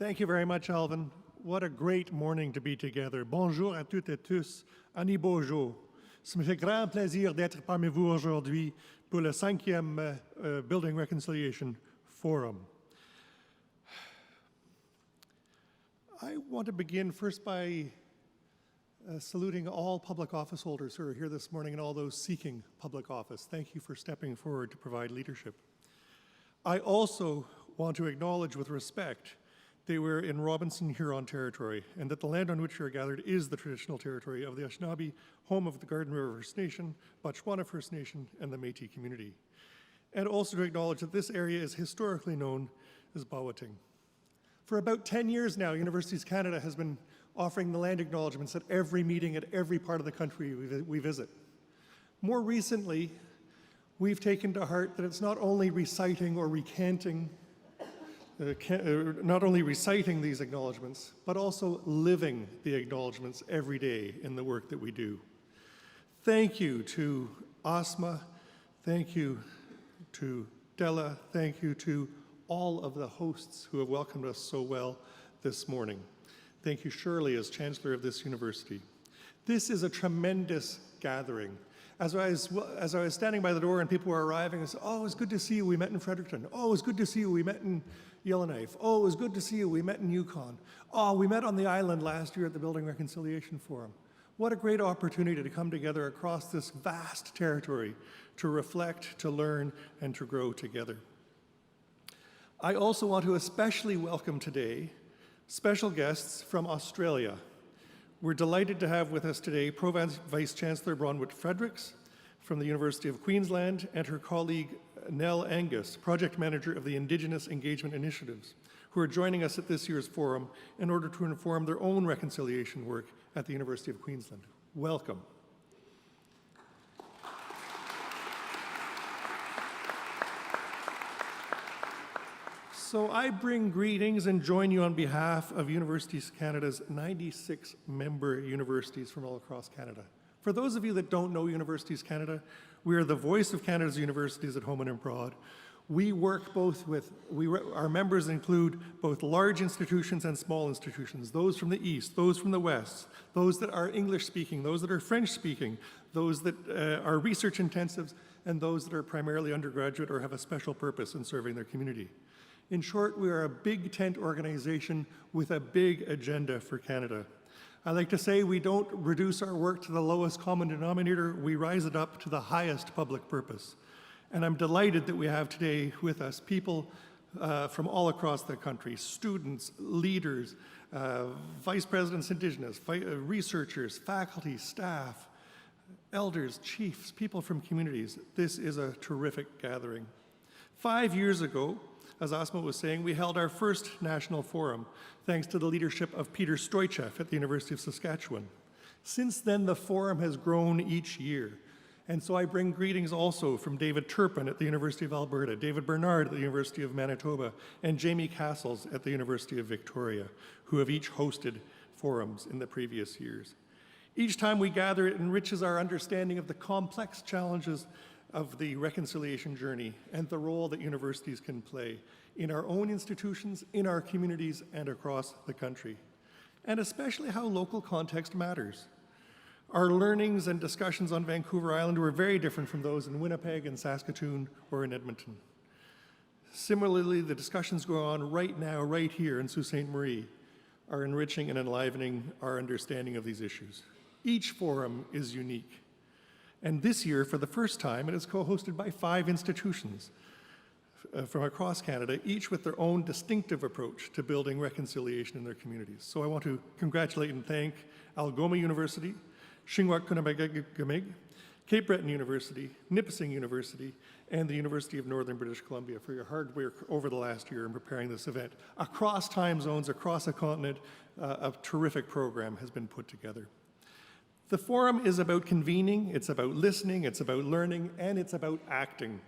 Thank you very much, Alvin. What a great morning to be together. Bonjour à toutes et tous. Ani bonjour. Ça me fait grand plaisir d'être parmi vous aujourd'hui pour le 5e Building Reconciliation Forum. I want to begin first by saluting all public office holders who are here this morning and all those seeking public office. Thank you for stepping forward to provide leadership. I also want to acknowledge with respect that we're in Robinson Huron territory and that the land on which we are gathered is the traditional territory of the Anishinaabe, home of the Garden River First Nation, Botswana First Nation, and the Métis community. And also to acknowledge that this area is historically known as Bawating. For about 10 years now, Universities Canada has been offering the land acknowledgements at every meeting at every part of the country we visit. More recently, we've taken to heart that it's not only reciting or recanting, not only reciting these acknowledgements, but also living the acknowledgements every day in the work that we do. Thank you to Asma, thank you to Della, thank you to all of the hosts who have welcomed us so well this morning. Thank you, Shirley, as Chancellor of this university. This is a tremendous gathering. As I was standing by the door and people were arriving, I said, oh, it was good to see you, we met in Fredericton. Oh, it was good to see you, we met in Yellowknife. Oh, it was good to see you, we met in Yukon. Oh, we met on the island last year at the Building Reconciliation Forum. What a great opportunity to come together across this vast territory to reflect, to learn, and to grow together. I also want to especially welcome today special guests from Australia. We're delighted to have with us today Pro-Vice Chancellor Bronwyn Fredericks from the University of Queensland and her colleague Nell Angus, Project Manager of the Indigenous Engagement Initiatives, who are joining us at this year's forum in order to inform their own reconciliation work at the University of Queensland. Welcome. So I bring greetings and join you on behalf of Universities Canada's 96 member universities from all across Canada. For those of you that don't know Universities Canada, we are the voice of Canada's universities at home and abroad. We work both with, our members include both large institutions and small institutions, those from the East, those from the West, those that are English speaking, those that are French speaking, those that are research intensives, and those that are primarily undergraduate or have a special purpose in serving their community. In short, we are a big tent organization with a big agenda for Canada. I like to say we don't reduce our work to the lowest common denominator, we rise it up to the highest public purpose. And I'm delighted that we have today with us people from all across the country, students, leaders, vice presidents Indigenous, researchers, faculty, staff, elders, chiefs, people from communities. This is a terrific gathering. 5 years ago, as Asma was saying, we held our first national forum, thanks to the leadership of Peter Stoichev at the University of Saskatchewan. Since then, the forum has grown each year. And so I bring greetings also from David Turpin at the University of Alberta, David Bernard at the University of Manitoba, and Jamie Castles at the University of Victoria, who have each hosted forums in the previous years. Each time we gather, it enriches our understanding of the complex challenges of the reconciliation journey and the role that universities can play in our own institutions, in our communities, and across the country, and especially how local context matters. Our learnings and discussions on Vancouver Island were very different from those in Winnipeg and Saskatoon or in Edmonton. Similarly, the discussions going on right now, right here in Sault Ste. Marie, are enriching and enlivening our understanding of these issues. Each forum is unique. And this year, for the first time, it is co-hosted by 5 institutions from across Canada, each with their own distinctive approach to building reconciliation in their communities. So I want to congratulate and thank Algoma University, Shingwak Kunamagagig, Cape Breton University, Nipissing University, and the University of Northern British Columbia for your hard work over the last year in preparing this event. Across time zones, across a continent, a terrific program has been put together. The forum is about convening, it's about listening, it's about learning, and it's about acting.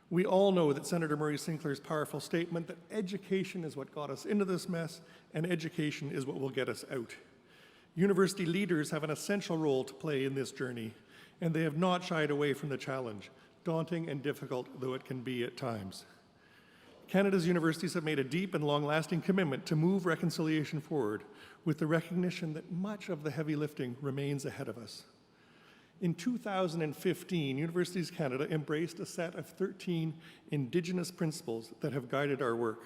We all know that Senator Murray Sinclair's powerful statement that education is what got us into this mess, and education is what will get us out. University leaders have an essential role to play in this journey, and they have not shied away from the challenge, daunting and difficult though it can be at times. Canada's universities have made a deep and long-lasting commitment to move reconciliation forward with the recognition that much of the heavy lifting remains ahead of us. In 2015, Universities Canada embraced a set of 13 Indigenous principles that have guided our work.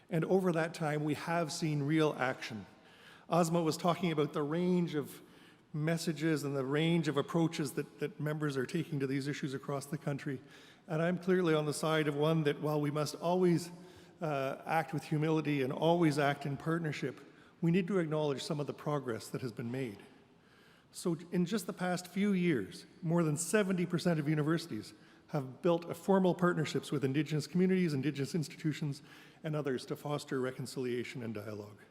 And over that time, we have seen real action. Ozma was talking about the range of messages and the range of approaches that members are taking to these issues across the country. And I'm clearly on the side of one that while we must always act with humility and always act in partnership, we need to acknowledge some of the progress that has been made. So in just the past few years, more than 70% of universities have built formal partnerships with Indigenous communities, Indigenous institutions, and others to foster reconciliation and dialogue.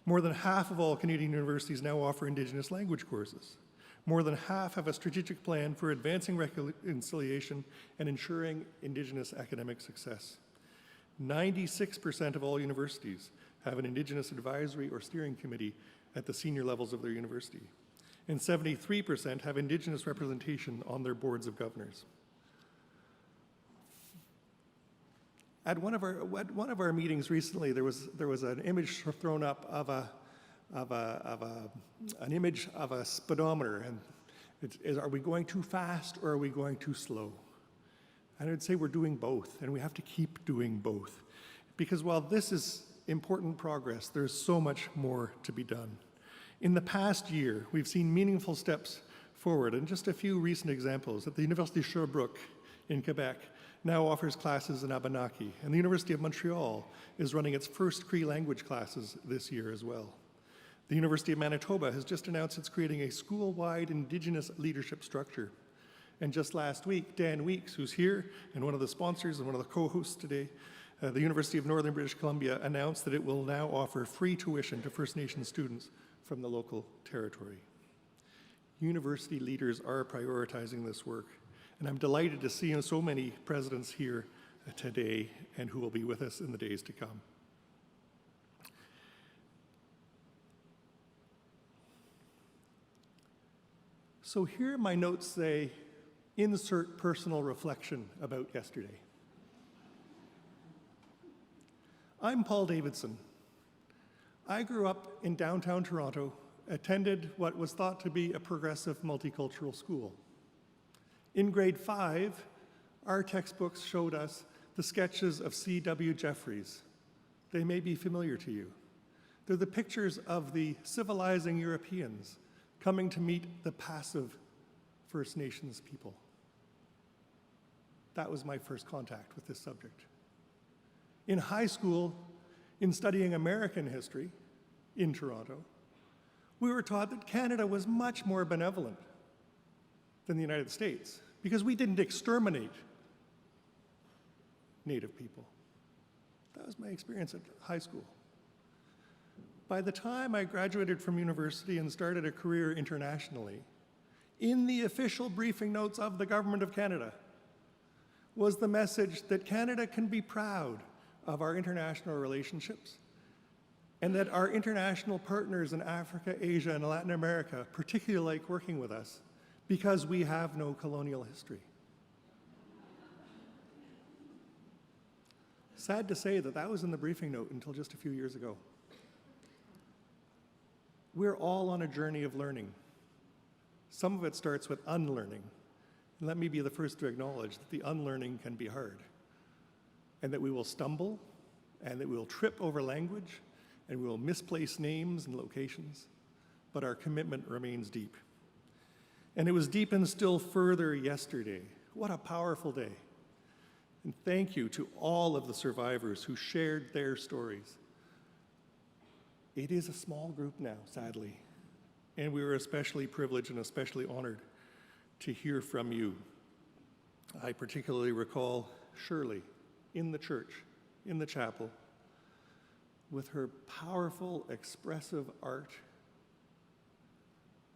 More than half of all Canadian universities now offer Indigenous language courses. More than half have a strategic plan for advancing reconciliation and ensuring Indigenous academic success. 96% of all universities have an Indigenous advisory or steering committee at the senior levels of their university. And 73% have Indigenous representation on their boards of governors. At one of our meetings recently, there was an image thrown up of an image of a speedometer, and are we going too fast or are we going too slow? And I'd say we're doing both, and we have to keep doing both, because while this is important progress, there's so much more to be done. In the past year, we've seen meaningful steps forward, and just a few recent examples. At the University of Sherbrooke in Quebec now offers classes in Abenaki, and the University of Montreal is running its first Cree language classes this year as well. The University of Manitoba has just announced it's creating a school-wide Indigenous leadership structure. And just last week, Dan Weeks, who's here and one of the sponsors and one of the co-hosts today, the University of Northern British Columbia announced that it will now offer free tuition to First Nations students from the local territory. University leaders are prioritizing this work, and I'm delighted to see so many presidents here today and who will be with us in the days to come. So here my notes say, insert personal reflection about yesterday. I'm Paul Davidson. I grew up in downtown Toronto, attended what was thought to be a progressive multicultural school. In grade 5, our textbooks showed us the sketches of C.W. Jeffreys. They may be familiar to you. They're the pictures of the civilizing Europeans coming to meet the passive First Nations people. That was my first contact with this subject. In high school, in studying American history in Toronto, we were taught that Canada was much more benevolent than the United States because we didn't exterminate Native people. That was my experience at high school. By the time I graduated from university and started a career internationally, in the official briefing notes of the Government of Canada was the message that Canada can be proud of our international relationships and that our international partners in Africa, Asia, and Latin America particularly like working with us because we have no colonial history. Sad to say that that was in the briefing note until just a few years ago. We're all on a journey of learning. Some of it starts with unlearning. And let me be the first to acknowledge that the unlearning can be hard, and that we will stumble, and that we will trip over language, and we will misplace names and locations, but our commitment remains deep. And it was deepened still further yesterday. What a powerful day. And thank you to all of the survivors who shared their stories. It is a small group now, sadly, and we were especially privileged and especially honored to hear from you. I particularly recall Shirley in the church, in the chapel, with her powerful, expressive art,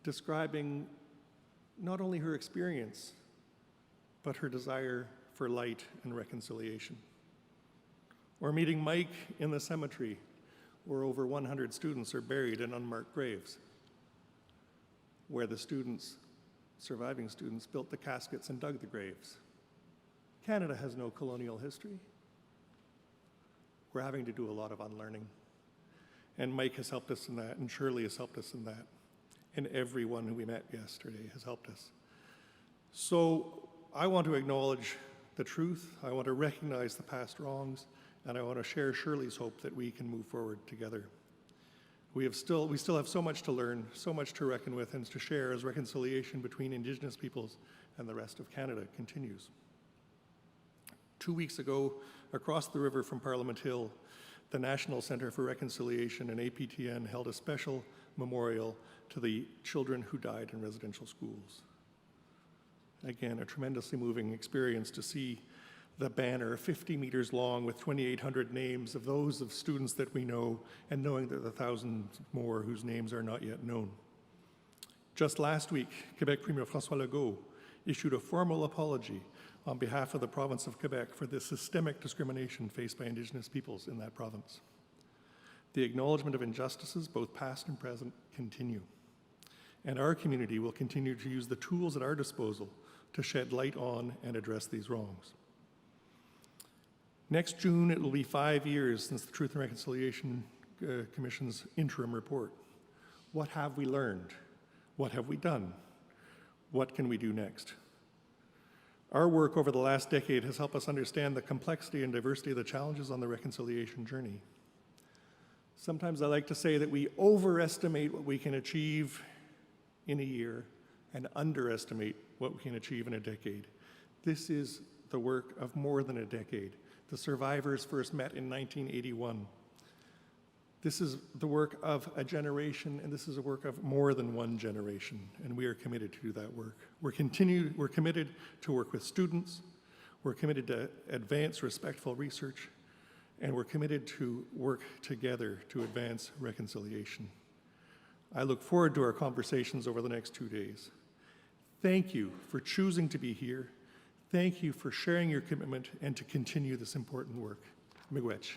describing not only her experience, but her desire for light and reconciliation. Or meeting Mike in the cemetery, where over 100 students are buried in unmarked graves, where the surviving students built the caskets and dug the graves. Canada has no colonial history. we're having to do a lot of unlearning. And Mike has helped us in that, and Shirley has helped us in that. And everyone who we met yesterday has helped us. So I want to acknowledge the truth, I want to recognize the past wrongs, and I want to share Shirley's hope that we can move forward together. We still have so much to learn, so much to reckon with and to share as reconciliation between Indigenous peoples and the rest of Canada continues. 2 weeks ago, across the river from Parliament Hill, the National Centre for Reconciliation and APTN held a special memorial to the children who died in residential schools. Again, a tremendously moving experience to see the banner 50 meters long with 2,800 names of those of students that we know, and knowing that the thousands more whose names are not yet known. Just last week, Quebec Premier François Legault issued a formal apology on behalf of the province of Quebec for the systemic discrimination faced by Indigenous peoples in that province. The acknowledgement of injustices, both past and present, continue. And our community will continue to use the tools at our disposal to shed light on and address these wrongs. Next June, it will be 5 years since the Truth and Reconciliation Commission's interim report. What have we learned? What have we done? What can we do next? Our work over the last decade has helped us understand the complexity and diversity of the challenges on the reconciliation journey. Sometimes I like to say that we overestimate what we can achieve in a year and underestimate what we can achieve in a decade. This is the work of more than a decade. The survivors first met in 1981. This is the work of a generation, and this is a work of more than one generation, and we are committed to do that work. We're committed to work with students, we're committed to advance respectful research, and we're committed to work together to advance reconciliation. I look forward to our conversations over the next 2 days. Thank you for choosing to be here. Thank you for sharing your commitment and to continue this important work. Miigwech.